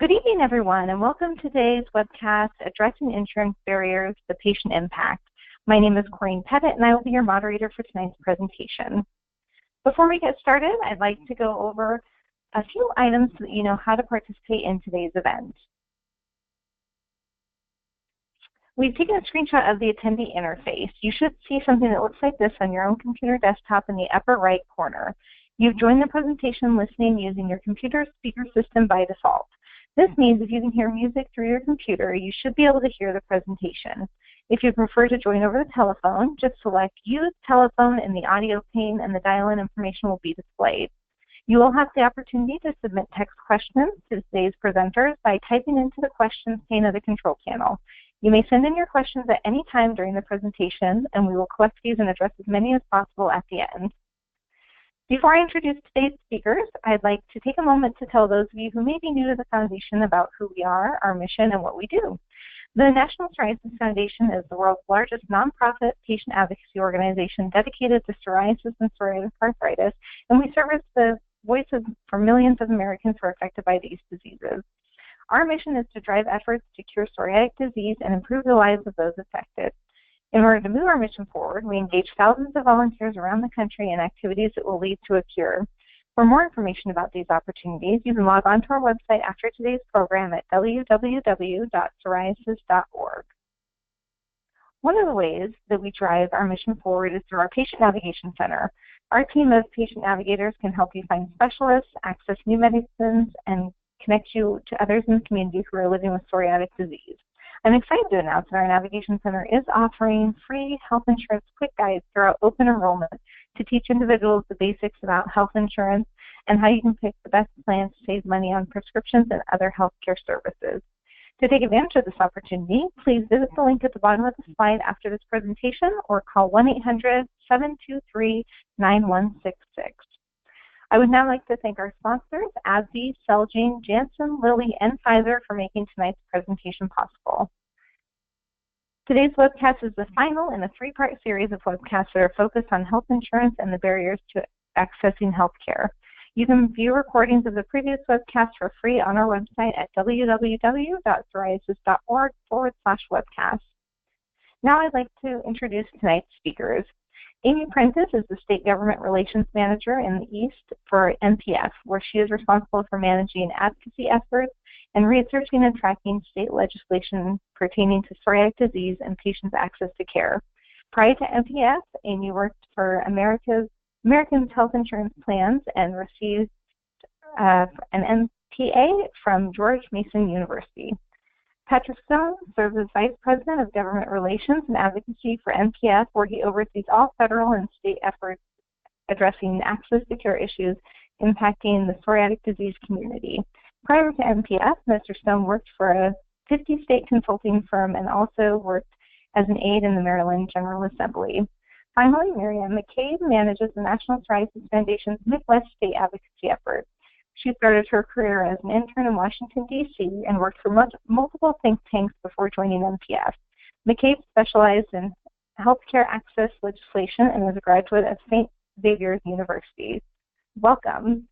Good evening, everyone, and welcome to today's webcast, Addressing Insurance Barriers, the Patient Impact. My name is Corinne Pettit, and I will be your moderator for tonight's presentation. Before we get started, I'd like to go over a few items so that you know how to participate in today's event. We've taken a screenshot of the attendee interface. You should see something that looks like this on your own computer desktop in the upper right corner. You've joined the presentation listening using your computer speaker system by default. This means if you can hear music through your computer, you should be able to hear the presentation. If you prefer to join over the telephone, just select Use Telephone in the audio pane and the dial-in information will be displayed. You will have the opportunity to submit text questions to today's presenters by typing into the questions pane of the control panel. You may send in your questions at any time during the presentation, and we will collect these and address as many as possible at the end. Before I introduce today's speakers, I'd like to take a moment to tell those of you who may be new to the Foundation about who we are, our mission, and what we do. The National Psoriasis Foundation is the world's largest nonprofit patient advocacy organization dedicated to psoriasis and psoriatic arthritis, and we serve as the voices for millions of Americans who are affected by these diseases. Our mission is to drive efforts to cure psoriatic disease and improve the lives of those affected. In order to move our mission forward, we engage thousands of volunteers around the country in activities that will lead to a cure. For more information about these opportunities, you can log on to our website after today's program at www.psoriasis.org. One of the ways that we drive our mission forward is through our Patient Navigation Center. Our team of patient navigators can help you find specialists, access new medicines, and connect you to others in the community who are living with psoriatic disease. I'm excited to announce that our Navigation Center is offering free health insurance quick guides throughout open enrollment to teach individuals the basics about health insurance and how you can pick the best plans to save money on prescriptions and other healthcare services. To take advantage of this opportunity, please visit the link at the bottom of the slide after this presentation or call 1-800-723-9166. I would now like to thank our sponsors, AbbVie, Celgene, Janssen, Lilly, and Pfizer for making tonight's presentation possible. Today's webcast is the final in a three-part series of webcasts that are focused on health insurance and the barriers to accessing health care. You can view recordings of the previous webcasts for free on our website at www.psoriasis.org/webcast. Now I'd like to introduce tonight's speakers. Amy Prentice is the State Government Relations Manager in the East for NPF, where she is responsible for managing advocacy efforts and researching and tracking state legislation pertaining to psoriatic disease and patients' access to care. Prior to NPF, Amy worked for Americans Health Insurance Plans and received an MPA from George Mason University. Patrick Stone serves as Vice President of Government Relations and Advocacy for NPF, where he oversees all federal and state efforts addressing access to care issues impacting the psoriatic disease community. Prior to NPF, Mr. Stone worked for a 50-state consulting firm and also worked as an aide in the Maryland General Assembly. Finally, Marianne McCabe manages the National Psoriasis Foundation's Midwest state advocacy efforts. She started her career as an intern in Washington, D.C. and worked for multiple think tanks before joining NPF. McCabe specialized in healthcare access legislation and is a graduate of St. Xavier's University. Welcome.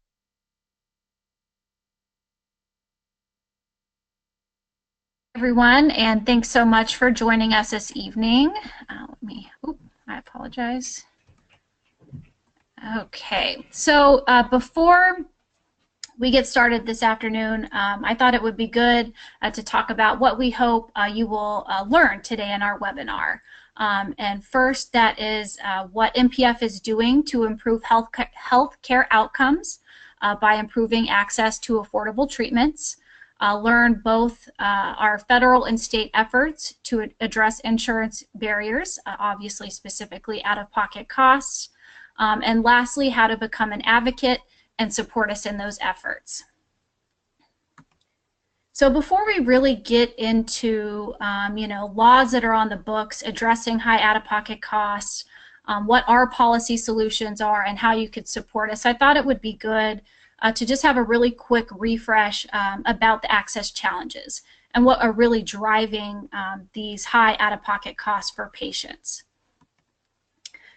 Everyone, and thanks so much for joining us this evening. I apologize. Okay, so before we get started this afternoon, I thought it would be good to talk about what we hope you will learn today in our webinar. And first, that is what NPF is doing to improve health care outcomes by improving access to affordable treatments. Learn both our federal and state efforts to address insurance barriers, obviously specifically out-of-pocket costs. And lastly, how to become an advocate and support us in those efforts. So before we really get into laws that are on the books addressing high out-of-pocket costs, what our policy solutions are and how you could support us, I thought it would be good to just have a really quick refresh about the access challenges and what are really driving these high out-of-pocket costs for patients.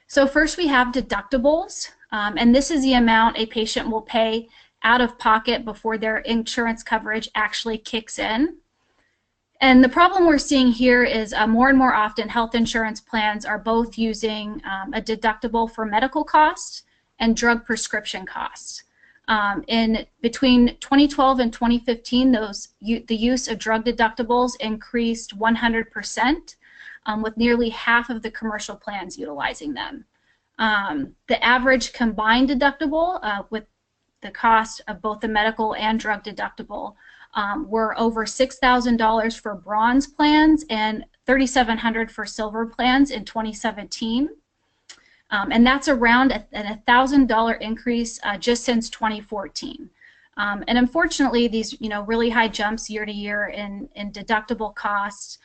So first we have deductibles, and this is the amount a patient will pay out of pocket before their insurance coverage actually kicks in. And the problem we're seeing here is more and more often health insurance plans are both using a deductible for medical costs and drug prescription costs. In between 2012 and 2015, the use of drug deductibles increased 100%, with nearly half of the commercial plans utilizing them. The average combined deductible with the cost of both the medical and drug deductible were over $6,000 for bronze plans and $3,700 for silver plans in 2017. And that's around a $1,000 increase just since 2014. And unfortunately, these really high jumps year to year in deductible costs,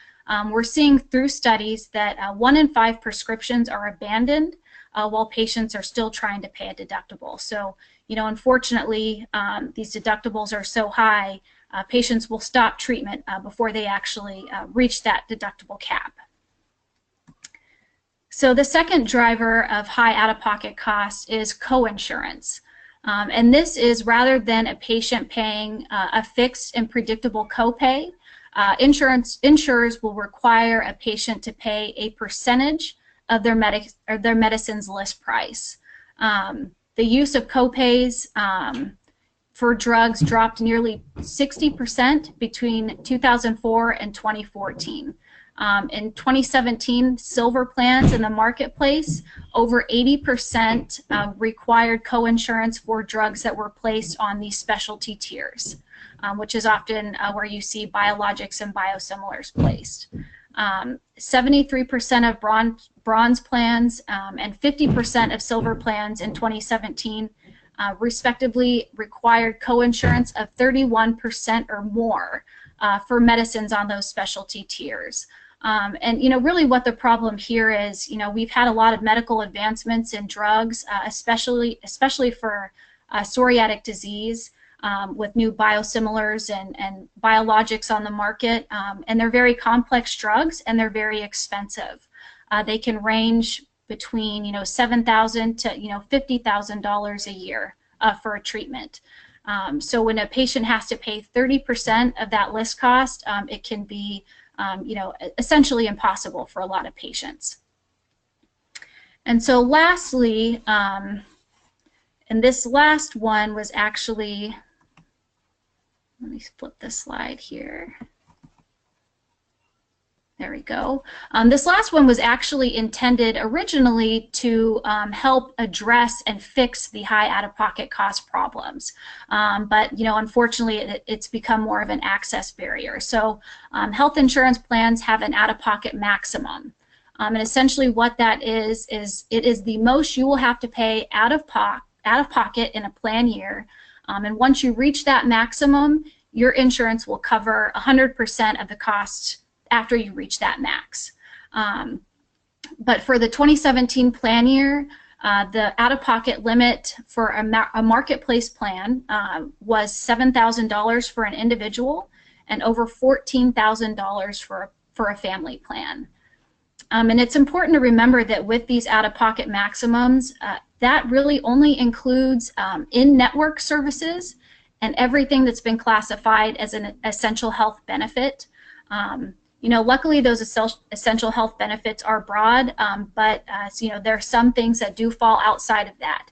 we're seeing through studies that 1 in 5 prescriptions are abandoned while patients are still trying to pay a deductible. So, unfortunately, these deductibles are so high, patients will stop treatment before they actually reach that deductible cap. So the second driver of high out-of-pocket costs is coinsurance. And this is rather than a patient paying a fixed and predictable copay, insurers will require a patient to pay a percentage of their medicine's list price. The use of copays for drugs dropped nearly 60% between 2004 and 2014. In 2017, silver plans in the marketplace, over 80% required coinsurance for drugs that were placed on these specialty tiers, which is often where you see biologics and biosimilars placed. 73% of bronze plans and 50% of silver plans in 2017 respectively required coinsurance of 31% or more for medicines on those specialty tiers. And really what the problem here is, we've had a lot of medical advancements in drugs, especially for psoriatic disease, with new biosimilars and biologics on the market, and they're very complex drugs and they're very expensive. They can range between $7,000 to $50,000 a year for a treatment. So when a patient has to pay 30% of that list cost, it can be essentially impossible for a lot of patients. And so lastly, and this last one was actually, let me flip this slide here. There we go. This last one was actually intended originally to help address and fix the high out-of-pocket cost problems. But unfortunately, it's become more of an access barrier. So health insurance plans have an out-of-pocket maximum. And essentially what that is it is the most you will have to pay out of pocket in a plan year. And once you reach that maximum, your insurance will cover 100% of the cost after you reach that max. But for the 2017 plan year, the out-of-pocket limit for a marketplace plan was $7,000 for an individual and over $14,000 for a family plan. And it's important to remember that with these out-of-pocket maximums, that really only includes in-network services and everything that's been classified as an essential health benefit. Luckily those essential health benefits are broad, but there are some things that do fall outside of that.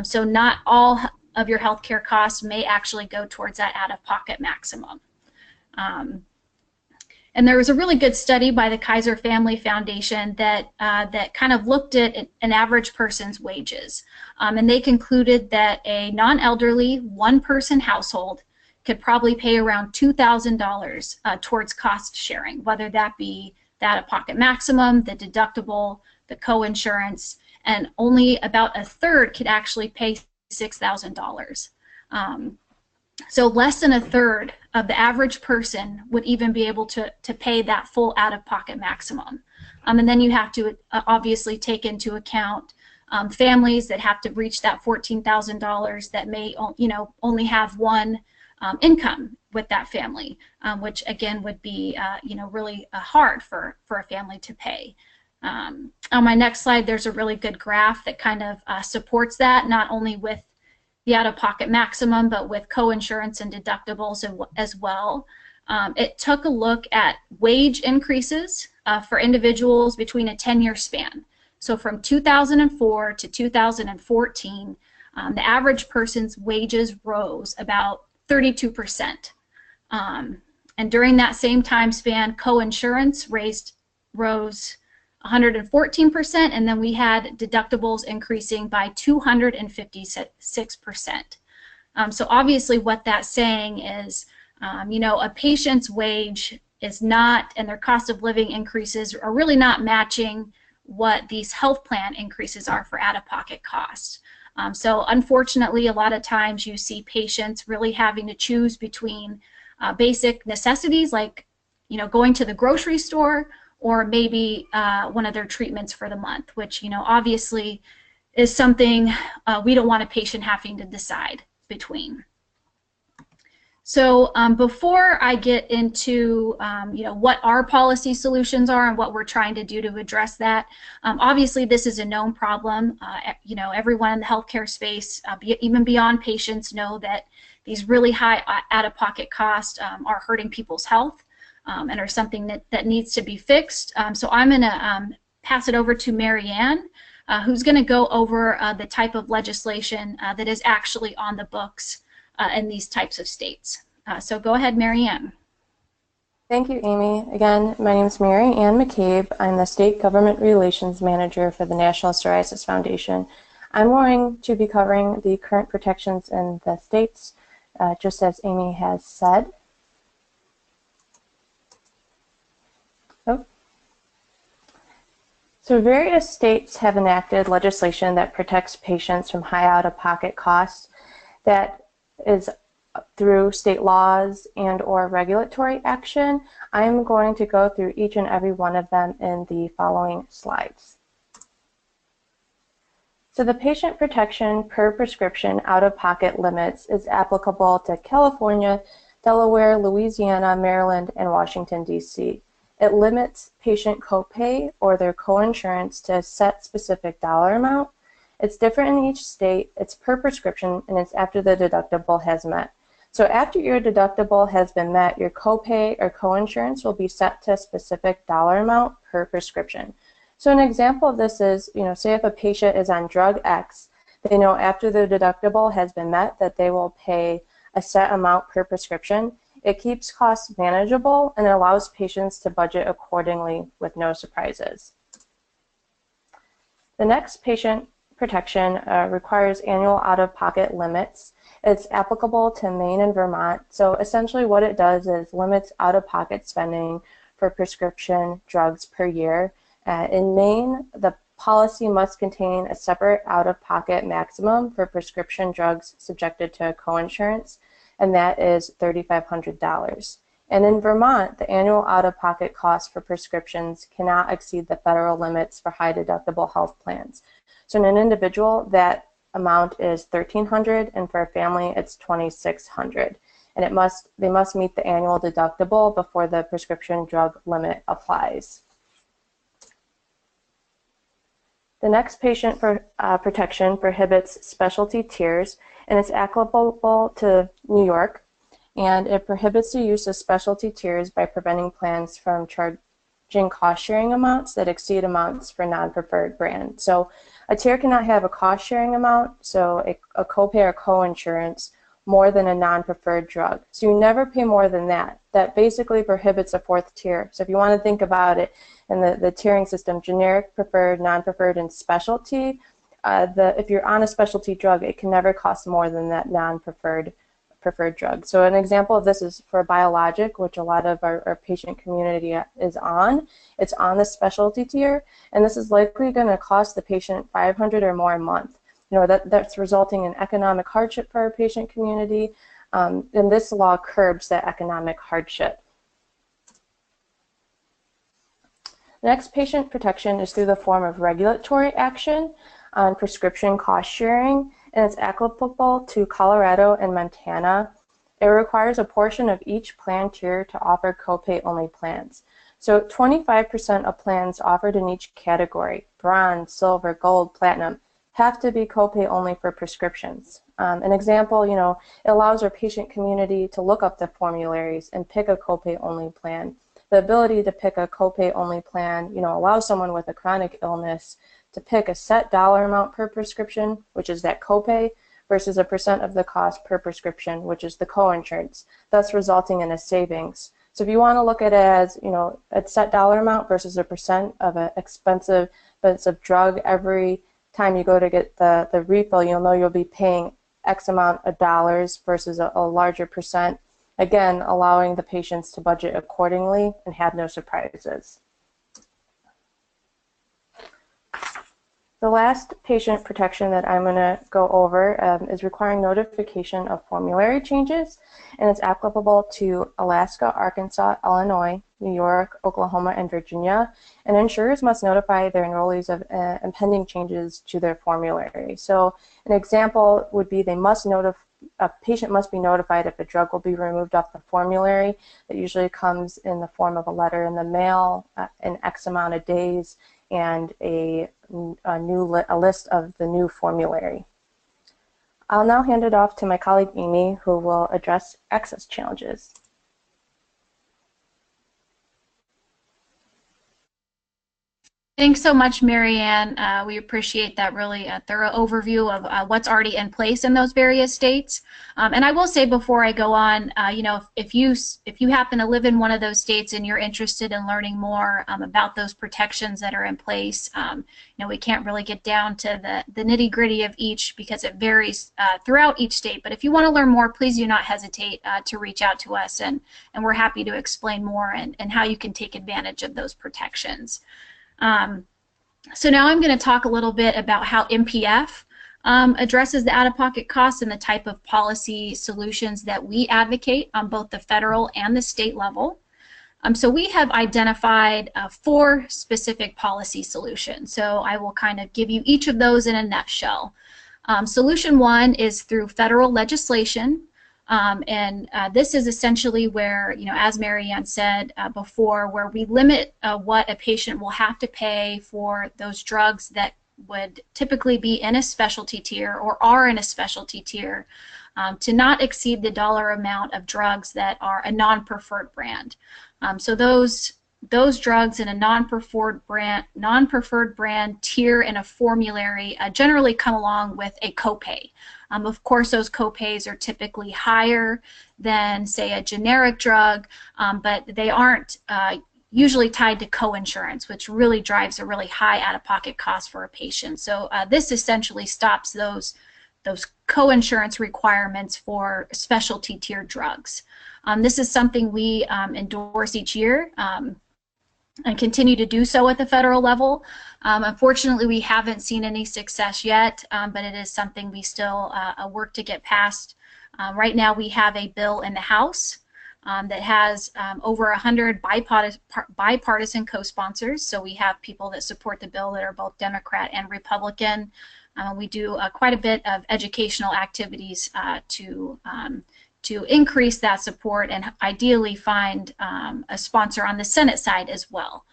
So not all of your healthcare costs may actually go towards that out-of-pocket maximum. And there was a really good study by the Kaiser Family Foundation that kind of looked at an average person's wages. And they concluded that a non-elderly one-person household could probably pay around $2,000 towards cost sharing, whether that be the out-of-pocket maximum, the deductible, the co-insurance, and only about a third could actually pay $6,000. So less than a third of the average person would even be able to pay that full out-of-pocket maximum. And then you have to obviously take into account families that have to reach that $14,000 that may only have one income with that family, which again would be really hard for a family to pay. On my next slide, there's a really good graph that kind of supports that, not only with the out-of-pocket maximum, but with co-insurance and deductibles as well. It took a look at wage increases for individuals between a 10-year span. So from 2004 to 2014, the average person's wages rose about 32%. And during that same time span, co-insurance rose 114%, and then we had deductibles increasing by 256%. So obviously what that's saying is, a patient's wage is not, and their cost of living increases are really not matching what these health plan increases are for out-of-pocket costs. So unfortunately, a lot of times you see patients really having to choose between basic necessities like, going to the grocery store, or maybe one of their treatments for the month, which, obviously is something we don't want a patient having to decide between. So before I get into what our policy solutions are and what we're trying to do to address that, obviously this is a known problem. Everyone in the healthcare space, even beyond patients, know that these really high out-of-pocket costs are hurting people's health and are something that needs to be fixed. So I'm going to pass it over to Marianne, who's going to go over the type of legislation that is actually on the books in these types of states. So go ahead, Marianne. Thank you, Amy. Again, my name is Mary Ann McCabe. I'm the State Government Relations Manager for the National Psoriasis Foundation. I'm going to be covering the current protections in the states, just as Amy has said. So various states have enacted legislation that protects patients from high out-of-pocket costs. That is through state laws and or regulatory action. I'm going to go through each and every one of them in the following slides. So the patient protection per prescription out-of-pocket limits is applicable to California, Delaware, Louisiana, Maryland, and Washington, D.C. It limits patient copay or their coinsurance to a set specific dollar amount. It's different in each state, it's per prescription, and it's after the deductible has met. So after your deductible has been met, your copay or coinsurance will be set to a specific dollar amount per prescription. So an example of this is, say if a patient is on drug X, they know after the deductible has been met that they will pay a set amount per prescription. It keeps costs manageable and it allows patients to budget accordingly with no surprises. The next patient protection requires annual out-of-pocket limits. It's applicable to Maine and Vermont. So essentially what it does is limits out-of-pocket spending for prescription drugs per year. In Maine, the policy must contain a separate out-of-pocket maximum for prescription drugs subjected to coinsurance, and that is $3,500. And in Vermont, the annual out-of-pocket cost for prescriptions cannot exceed the federal limits for high deductible health plans. So in an individual, that amount is $1,300, and for a family, it's $2,600. And they must meet the annual deductible before the prescription drug limit applies. The next patient protection prohibits specialty tiers, and it's applicable to New York, and it prohibits the use of specialty tiers by preventing plans from charging cost-sharing amounts that exceed amounts for non-preferred brands. So a tier cannot have a cost-sharing amount, so a copay or co-insurance, more than a non-preferred drug. So you never pay more than that. That basically prohibits a fourth tier. So if you want to think about it in the tiering system, generic, preferred, non-preferred, and specialty, if you're on a specialty drug, it can never cost more than that non-preferred drug. So an example of this is for a biologic, which a lot of our patient community is on. It's on the specialty tier, and this is likely going to cost the patient $500 or more a month. That's resulting in economic hardship for our patient community, and this law curbs that economic hardship. The next patient protection is through the form of regulatory action on prescription cost sharing, and it's applicable to Colorado and Montana. It requires a portion of each plan tier to offer copay-only plans. So 25% of plans offered in each category, bronze, silver, gold, platinum, have to be copay only for prescriptions. An example, it allows our patient community to look up the formularies and pick a copay only plan. The ability to pick a copay only plan, allows someone with a chronic illness to pick a set dollar amount per prescription, which is that copay, versus a percent of the cost per prescription, which is the coinsurance, thus resulting in a savings. So if you want to look at it as, a set dollar amount versus a percent of an expensive drug, every time you go to get the refill, you'll know you'll be paying X amount of dollars versus a larger percent. Again, allowing the patients to budget accordingly and have no surprises. The last patient protection that I'm going to go over is requiring notification of formulary changes, and it's applicable to Alaska, Arkansas, Illinois, New York, Oklahoma, and Virginia. And insurers must notify their enrollees of impending changes to their formulary. So an example would be a patient must be notified if a drug will be removed off the formulary. It usually comes in the form of a letter in the mail in X amount of days, and a list of the new formulary. I'll now hand it off to my colleague Amy, who will address access challenges. Thanks so much, Marianne. We appreciate that really thorough overview of what's already in place in those various states. And I will say before I go on, if you happen to live in one of those states and you're interested in learning more about those protections that are in place, we can't really get down to the nitty-gritty of each because it varies throughout each state. But if you want to learn more, please do not hesitate to reach out to us, and we're happy to explain more and how you can take advantage of those protections. So now I'm going to talk a little bit about how NPF addresses the out-of-pocket costs and the type of policy solutions that we advocate on both the federal and the state level. So we have identified 4 specific policy solutions. So I will kind of give you each of those in a nutshell. Solution 1 is through federal legislation. This is essentially where, as Marianne said before, where we limit what a patient will have to pay for those drugs that would typically be in a specialty tier or are in a specialty tier to not exceed the dollar amount of drugs that are a non-preferred brand. So those drugs in a non-preferred brand tier in a formulary generally come along with a copay. Of course, those copays are typically higher than, say, a generic drug, but they aren't usually tied to coinsurance, which really drives a really high out-of-pocket cost for a patient. So this essentially stops those coinsurance requirements for specialty tier drugs. This is something we endorse each year and continue to do so at the federal level. Unfortunately, we haven't seen any success yet, but it is something we still work to get passed. Right now we have a bill in the House that has over 100 bipartisan co-sponsors. So we have people that support the bill that are both Democrat and Republican. We do quite a bit of educational activities to increase that support and ideally find a sponsor on the Senate side as well.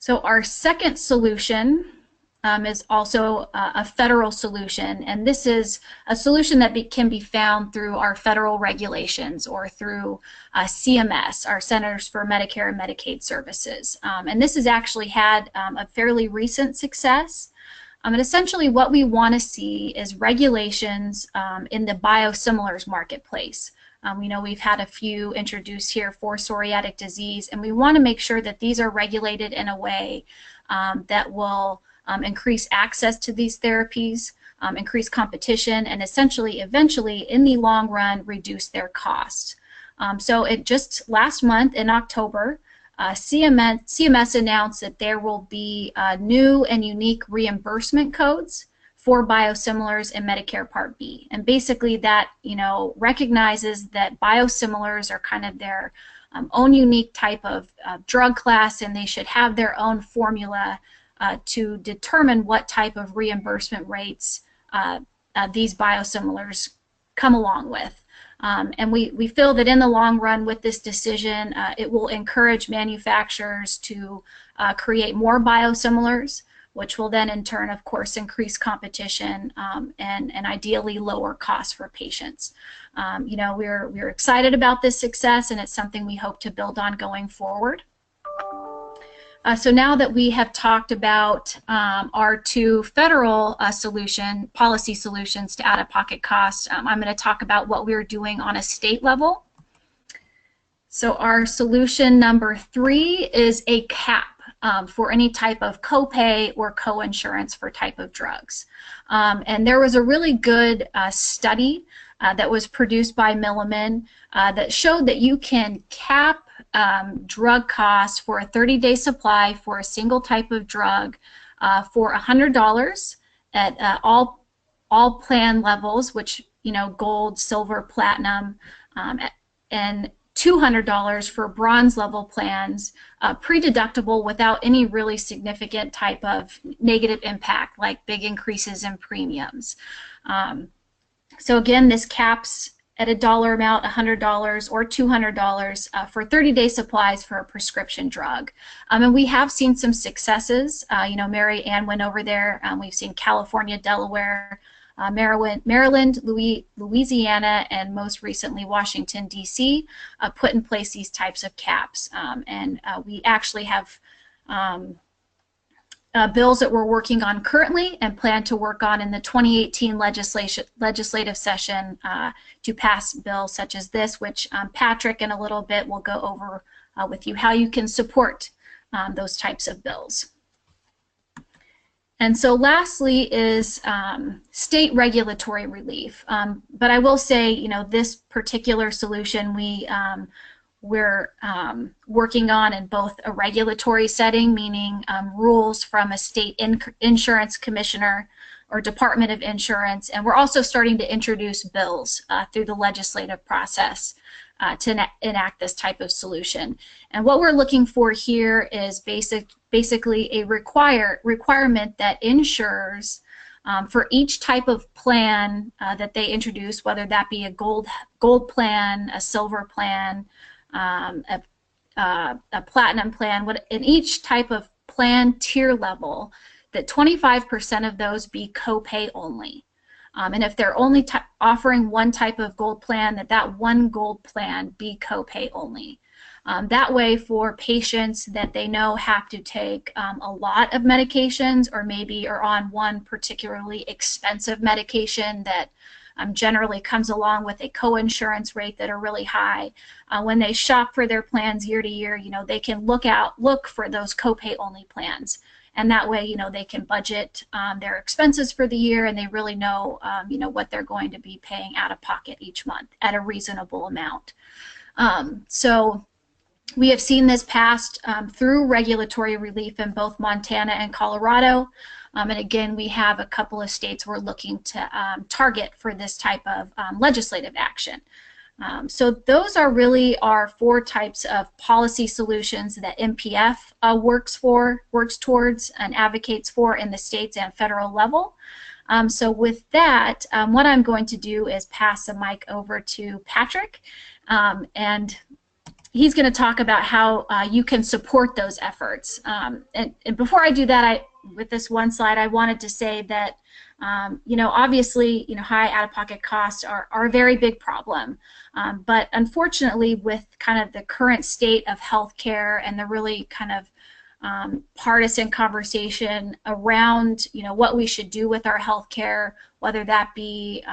So our second solution is also a federal solution, and this is a solution that can be found through our federal regulations or through CMS, our Centers for Medicare and Medicaid Services. And this has actually had a fairly recent success. And essentially what we want to see is regulations in the biosimilars marketplace. We know we've had a few introduced here for psoriatic disease, and we want to make sure that these are regulated in a way that will increase access to these therapies, increase competition, and essentially, eventually, in the long run, reduce their costs. So just last month in October, CMS announced that there will be new and unique reimbursement codes for biosimilars in Medicare Part B. And basically that, recognizes that biosimilars are kind of their own unique type of drug class, and they should have their own formula to determine what type of reimbursement rates these biosimilars come along with. And we feel that in the long run with this decision, it will encourage manufacturers to create more biosimilars, which will then in turn, of course, increase competition and ideally lower costs for patients. You know, we're excited about this success, and it's something we hope to build on going forward. So now that we have talked about our two federal policy solutions to out-of-pocket costs, I'm going to talk about what we're doing on a state level. So our solution number 3 is a cap for any type of copay or co-insurance for type of drugs. And there was a really good study that was produced by Milliman that showed that you can cap drug costs for a 30-day supply for a single type of drug for $100 at all plan levels, which, you know, gold, silver, platinum, and $200 for bronze level plans, pre-deductible, without any really significant type of negative impact like big increases in premiums. So again, this caps at a dollar amount, $100 or $200 for 30-day supplies for a prescription drug. And we have seen some successes. You know, Mary Ann went over there. We've seen California, Delaware, Maryland, Louisiana, and most recently Washington, D.C. Put in place these types of caps. And we actually have bills that we're working on currently and plan to work on in the 2018 legislative session to pass bills such as this, which Patrick in a little bit will go over with you how you can support those types of bills. And so lastly is state regulatory relief. But I will say, you know, this particular solution we're working on in both a regulatory setting, meaning rules from a state insurance commissioner or Department of Insurance, and we're also starting to introduce bills through the legislative process to enact this type of solution. And what we're looking for here is basically a requirement that insurers for each type of plan that they introduce, whether that be a gold plan, a silver plan, a platinum plan, in each type of plan tier level, that 25% of those be copay only. And if they're only offering one type of gold plan, that one gold plan be copay only. That way, for patients that they know have to take a lot of medications, or maybe are on one particularly expensive medication that generally comes along with a co-insurance rate that are really high, when they shop for their plans year to year, you know, they can look for those copay only plans. And that way, you know, they can budget their expenses for the year, and they really know, you know, what they're going to be paying out of pocket each month at a reasonable amount. So we have seen this passed through regulatory relief in both Montana and Colorado. And again, we have a couple of states we're looking to target for this type of legislative action. So those are really our 4 types of policy solutions that NPF works towards and advocates for in the states and federal level. So with that, what I'm going to do is pass the mic over to Patrick, and he's going to talk about how you can support those efforts. And before I do that, with this one slide, I wanted to say that you know, obviously, you know, high out-of-pocket costs are a very big problem. But unfortunately, with kind of the current state of healthcare and the really kind of partisan conversation around, you know, what we should do with our healthcare, whether that be,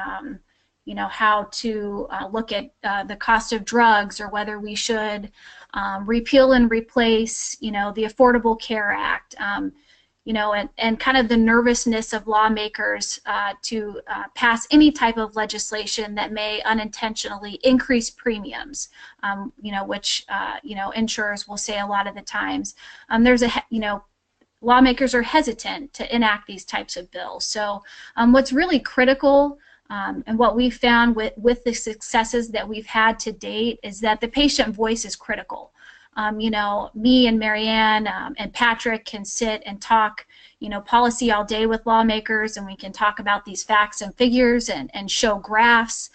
you know, how to look at the cost of drugs, or whether we should repeal and replace, you know, the Affordable Care Act, you know, and kind of the nervousness of lawmakers to pass any type of legislation that may unintentionally increase premiums, you know, which, you know, insurers will say a lot of the times. You know, lawmakers are hesitant to enact these types of bills. So what's really critical, and what we've found with the successes that we've had to date, is that the patient voice is critical. You know, me and Mary Ann and Patrick can sit and talk, you know, policy all day with lawmakers, and we can talk about these facts and figures and show graphs.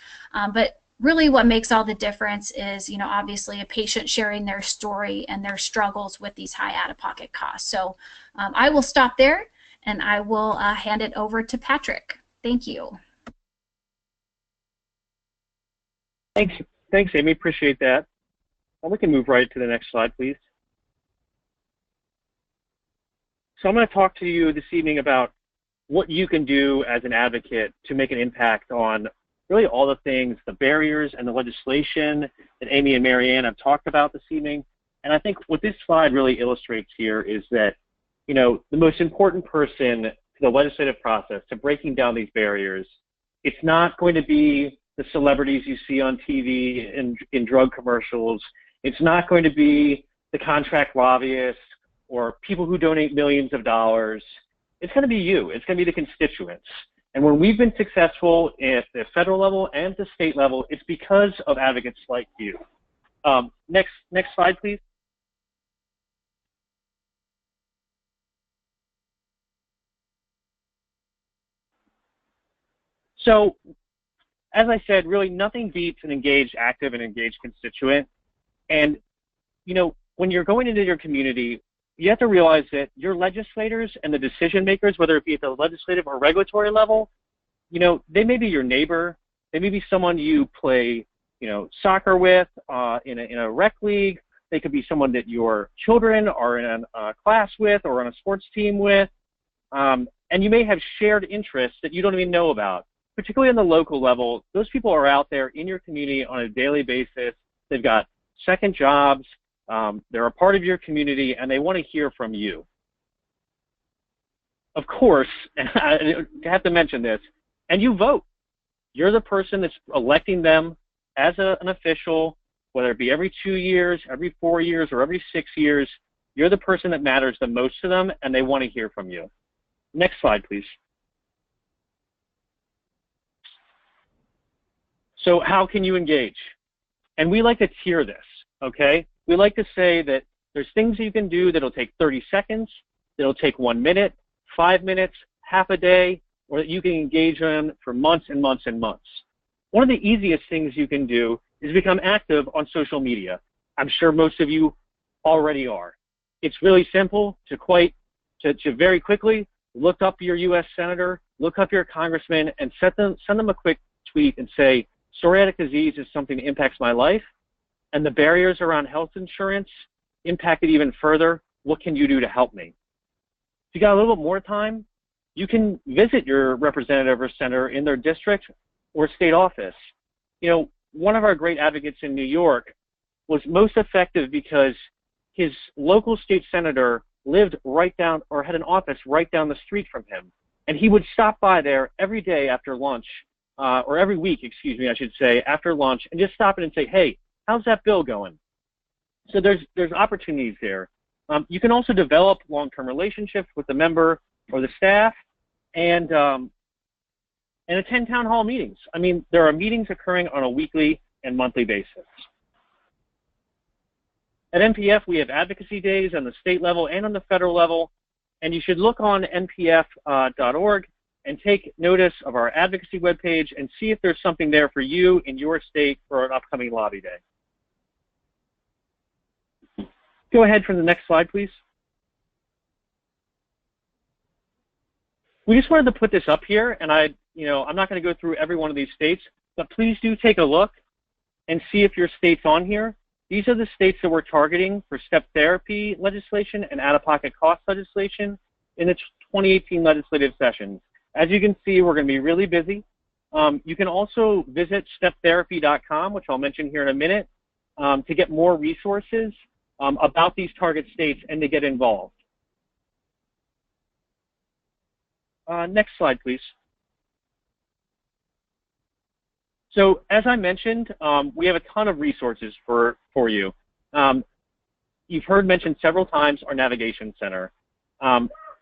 But really what makes all the difference is, you know, obviously a patient sharing their story and their struggles with these high out-of-pocket costs. So I will stop there, and I will hand it over to Patrick. Thank you. Thanks, Amy. Appreciate that. We can move right to the next slide, please. So I'm going to talk to you this evening about what you can do as an advocate to make an impact on really all the things, the barriers and the legislation that Amy and Marianne have talked about this evening. And I think what this slide really illustrates here is that, you know, the most important person to the legislative process, to breaking down these barriers, it's not going to be the celebrities you see on TV and in drug commercials. It's not going to be the contract lobbyists or people who donate millions of dollars. It's going to be you. It's going to be the constituents. And when we've been successful at the federal level and the state level, it's because of advocates like you. Next slide, please. So, as I said, really nothing beats an engaged, active, and engaged constituent. And, you know, when you're going into your community, you have to realize that your legislators and the decision makers, whether it be at the legislative or regulatory level, you know, they may be your neighbor. They may be someone you play, you know, soccer with in a rec league. They could be someone that your children are in a class with or on a sports team with. And you may have shared interests that you don't even know about. Particularly on the local level, those people are out there in your community on a daily basis. They've got second jobs. They're a part of your community, and they want to hear from you. Of course, I have to mention this, and you vote. You're the person that's electing them as an official, whether it be every 2 years, every 4 years, or every 6 years. You're the person that matters the most to them, and they want to hear from you. Next slide, please. So how can you engage? And we like to tier this, okay? We like to say that there's things you can do that'll take 30 seconds, that'll take 1 minute, 5 minutes, half a day, or that you can engage in for months and months and months. One of the easiest things you can do is become active on social media. I'm sure most of you already are. It's really simple to very quickly look up your U.S. Senator, look up your congressman, and send them a quick tweet and say, psoriatic disease is something that impacts my life, and the barriers around health insurance impact it even further. What can you do to help me? If you got a little bit more time, you can visit your representative or senator in their district or state office. You know, one of our great advocates in New York was most effective because his local state senator lived right down, or had an office right down the street from him. And he would stop by there every day after lunch, or every week, excuse me, I should say, after lunch, and just stop in and say, hey, how's that bill going? So there's opportunities there. You can also develop long-term relationships with the member or the staff, and attend town hall meetings. I mean, there are meetings occurring on a weekly and monthly basis. At NPF, we have advocacy days on the state level and on the federal level, and you should look on npf.org and take notice of our advocacy webpage and see if there's something there for you in your state for an upcoming lobby day. Go ahead for the next slide, please. We just wanted to put this up here, and I'm not going to go through every one of these states, but please do take a look and see if your state's on here. These are the states that we're targeting for step therapy legislation and out-of-pocket cost legislation in the 2018 legislative sessions. As you can see, we're going to be really busy. You can also visit steptherapy.com, which I'll mention here in a minute, to get more resources about these target states and to get involved. Next slide, please. So as I mentioned, we have a ton of resources for you. You've heard mentioned several times our navigation center.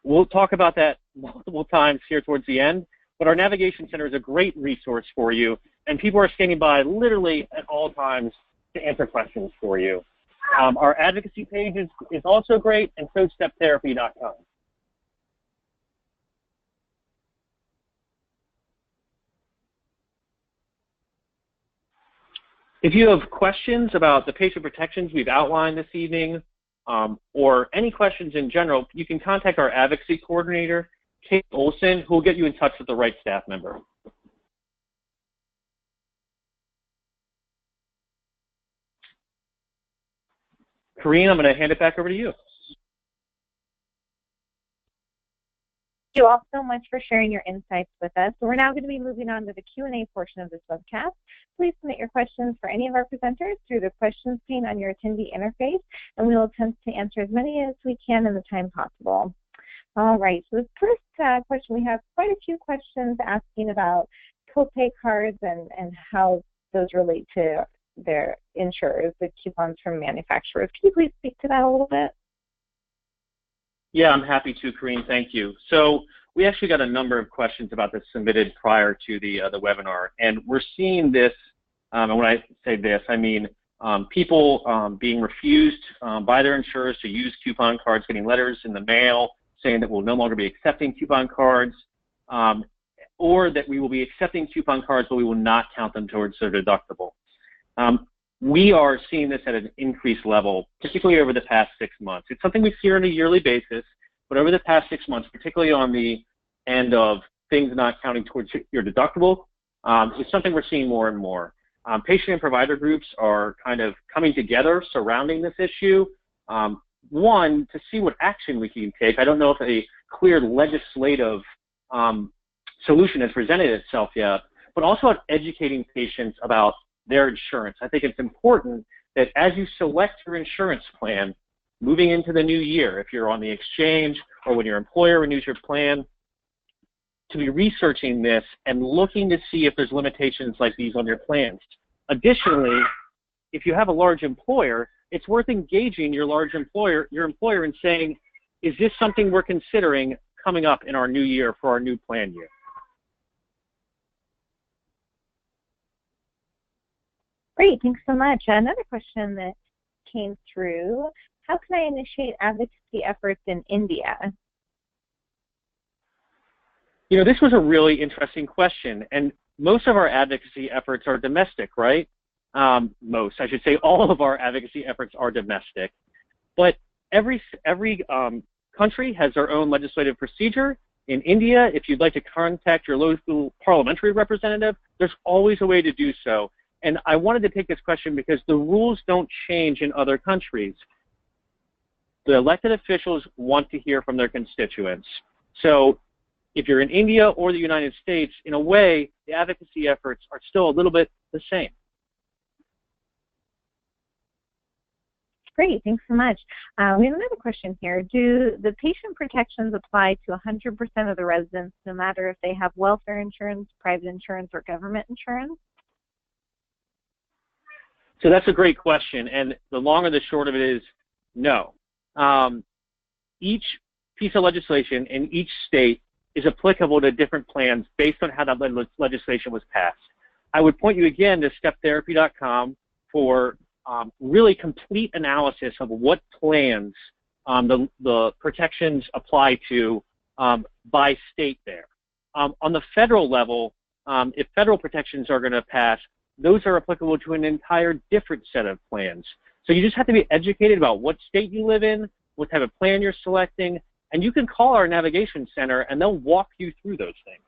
We'll talk about that multiple times here towards the end, but our navigation center is a great resource for you, and people are standing by literally at all times to answer questions for you. Our advocacy page is also great, and so is steptherapy.com. If you have questions about the patient protections we've outlined this evening, or any questions in general, you can contact our advocacy coordinator. Kate Olson, who will get you in touch with the right staff member. Corinne, I'm going to hand it back over to you. Thank you all so much for sharing your insights with us. We're now going to be moving on to the Q&A portion of this webcast. Please submit your questions for any of our presenters through the questions pane on your attendee interface, and we will attempt to answer as many as we can in the time possible. All right, so the first question, we have quite a few questions asking about copay cards and how those relate to their insurers, the coupons from manufacturers. Can you please speak to that a little bit? Yeah, I'm happy to, Corinne. Thank you. So we actually got a number of questions about this submitted prior to the webinar, and we're seeing this, and when I say this, I mean people being refused by their insurers to use coupon cards, getting letters in the mail saying that we'll no longer be accepting coupon cards, or that we will be accepting coupon cards, but we will not count them towards their deductible. We are seeing this at an increased level, particularly over the past 6 months. It's something we see on a yearly basis, but over the past 6 months, particularly on the end of things not counting towards your deductible, it's something we're seeing more and more. Patient and provider groups are kind of coming together surrounding this issue. One, to see what action we can take. I don't know if a clear legislative solution has presented itself yet, but also at educating patients about their insurance. I think it's important that as you select your insurance plan, moving into the new year, if you're on the exchange or when your employer renews your plan, to be researching this and looking to see if there's limitations like these on your plans. Additionally, if you have a large employer, it's worth engaging your employer and saying, is this something we're considering coming up in our new year for our new plan year? Great, thanks so much. Another question that came through, how can I initiate advocacy efforts in India? You know, this was a really interesting question, and most of our advocacy efforts are domestic, right? Most, I should say all of our advocacy efforts are domestic, but every country has their own legislative procedure. In India, if you'd like to contact your local parliamentary representative, there's always a way to do so. And I wanted to take this question because the rules don't change in other countries. The elected officials want to hear from their constituents. So if you're in India or the United States, in a way, the advocacy efforts are still a little bit the same. Great, thanks so much. We have another question here. Do the patient protections apply to 100% of the residents, no matter if they have welfare insurance, private insurance, or government insurance? So that's a great question, and the long and the short of it is no. Each piece of legislation in each state is applicable to different plans based on how that legislation was passed. I would point you again to steptherapy.com for really complete analysis of what plans the protections apply to by state there. On the federal level, if federal protections are going to pass, those are applicable to an entire different set of plans. So you just have to be educated about what state you live in, what type of plan you're selecting, and you can call our navigation center and they'll walk you through those things.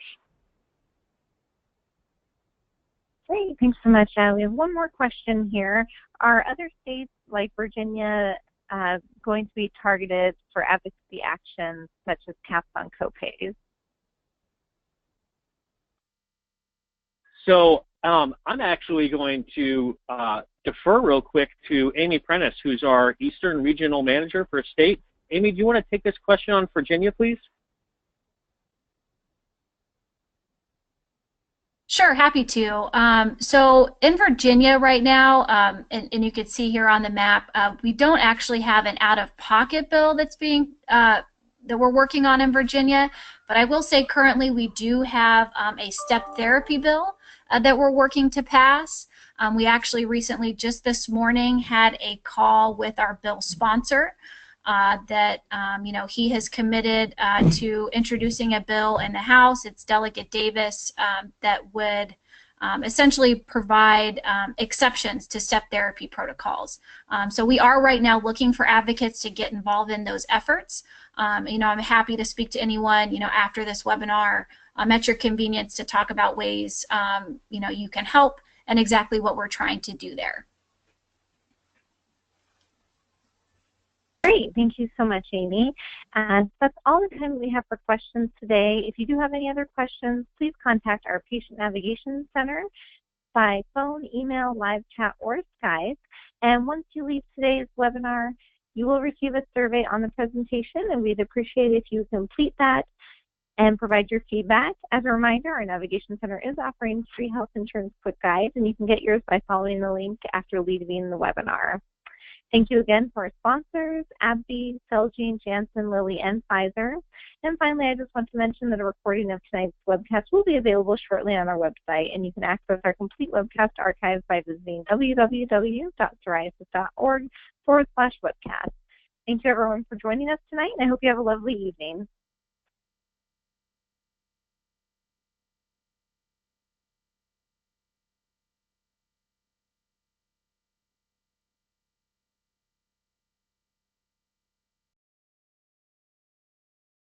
Great, thanks so much. We have one more question here. Are other states like Virginia going to be targeted for advocacy actions such as caps on copays? So I'm actually going to defer real quick to Amy Prentice, who's our Eastern Regional Manager for state. Amy, do you want to take this question on Virginia, please? Sure, happy to. So in Virginia right now, and you can see here on the map, we don't actually have an out-of-pocket bill that's being that we're working on in Virginia, but I will say currently we do have a step therapy bill that we're working to pass. We actually recently, just this morning, had a call with our bill sponsor that you know, he has committed to introducing a bill in the House. It's Delegate Davis that would essentially provide exceptions to step therapy protocols. So we are right now looking for advocates to get involved in those efforts. You know, I'm happy to speak to anyone, you know, after this webinar at your convenience to talk about ways, you know, you can help and exactly what we're trying to do there. Great. Thank you so much, Amy. And that's all the time we have for questions today. If you do have any other questions, please contact our Patient Navigation Center by phone, email, live chat, or Skype. And once you leave today's webinar, you will receive a survey on the presentation, and we'd appreciate if you complete that and provide your feedback. As a reminder, our Navigation Center is offering free health insurance quick guides, and you can get yours by following the link after leaving the webinar. Thank you again for our sponsors, AbbVie, Celgene, Janssen, Lilly, and Pfizer. And finally, I just want to mention that a recording of tonight's webcast will be available shortly on our website, and you can access our complete webcast archives by visiting www.psoriasis.org/webcast. Thank you, everyone, for joining us tonight, and I hope you have a lovely evening.